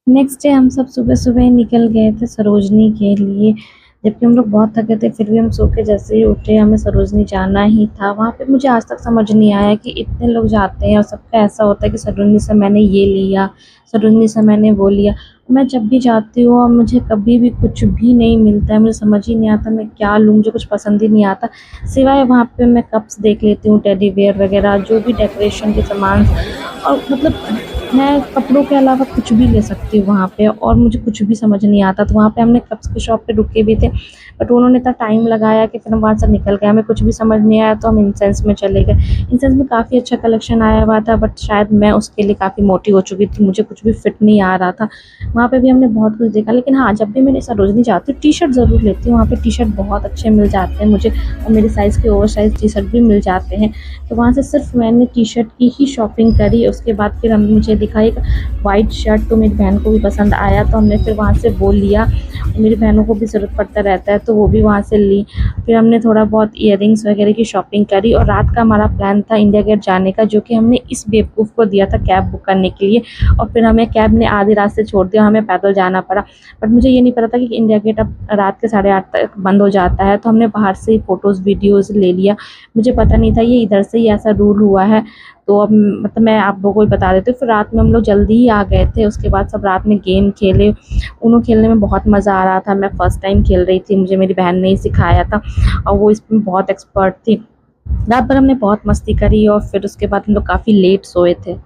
Next day हम सब सुबह-सुबह ही निकल गए थे सरोजनी के लिए, जबकि हम लोग बहुत थके थे, फिर भी हम सो के जैसे ही उठे, हमें सरोजनी जाना ही था। वहाँ पे मुझे आज तक समझ नहीं आया कि इतने लोग जाते हैं और सबका ऐसा होता है कि सरोजनी से मैंने ये लिया, सरोजनी से मैंने वो लिया। मैं जब भी जाती हूँ और मुझे कभी भी कुछ भी नहीं मिलता है, मुझे समझ ही नहीं आता मैं क्या लूँ, मुझे कुछ पसंद ही नहीं आता। सिवाय वहाँ पे मैं कप्स देख लेती हूँ, टेडी बियर वगैरह, जो भी डेकोरेशन के सामान, और मतलब मैं कपड़ों के अलावा कुछ भी ले सकती हूँ वहाँ पे, और मुझे कुछ भी समझ नहीं आता। तो वहाँ पे हमने कप्स की शॉप पे रुके भी थे, बट उन्होंने इतना टाइम लगाया कि फिर हम वहाँ से निकल गए। हमें कुछ भी समझ नहीं आया तो हम इंसेंस में चले गए। इंसेंस में काफ़ी अच्छा कलेक्शन आया हुआ था, बट शायद मैं उसके लिए काफ़ी मोटी हो चुकी थी, मुझे कुछ भी फिट नहीं आ रहा था। वहाँ पे भी हमने बहुत कुछ देखा, लेकिन हाँ, जब भी मैं सरोजनी जाती हूँ टी-शर्ट ज़रूर लेती हूँ। वहाँ पे टी-शर्ट बहुत अच्छे मिल जाते हैं मुझे, और मेरे साइज़ के ओवर साइज़ टी-शर्ट भी मिल जाते हैं। तो वहाँ से सिर्फ मैंने टी-शर्ट की ही शॉपिंग करी। उसके बाद फिर हम मुझे दिखा एक वाइट शर्ट, तो मेरी बहन को भी पसंद आया, तो हमने फिर वहाँ से वो लिया। मेरी बहनों को भी ज़रूरत पड़ता रहता है, तो वो भी वहाँ से ली। फिर हमने थोड़ा बहुत इयररिंग्स वगैरह की शॉपिंग करी, और रात का हमारा प्लान था इंडिया गेट जाने का, जो कि हमने इस बेवकूफ़ को दिया था कैब बुक करने के लिए, और फिर हमें कैब ने आधी रात से छोड़ दिया, हमें पैदल जाना पड़ा। बट मुझे ये नहीं पता था कि इंडिया गेट अब रात के 8:30 तक बंद हो जाता है, तो हमने बाहर से ही फ़ोटोज़ वीडियोज़ ले लिया। मुझे पता नहीं था ये इधर से ही ऐसा रूल हुआ है। तो अब मतलब मैं आप लोगों को भी बता देती हूँ। फिर रात में हम लोग जल्दी ही आ गए थे। उसके बाद सब रात में गेम खेले। उनो खेलने में बहुत मज़ा आ रहा था। मैं फ़र्स्ट टाइम खेल रही थी, मुझे मेरी बहन ने ही सिखाया था, और वो इसमें बहुत एक्सपर्ट थी। रात भर हमने बहुत मस्ती करी, और फिर उसके बाद हम लोग काफ़ी लेट सोए थे।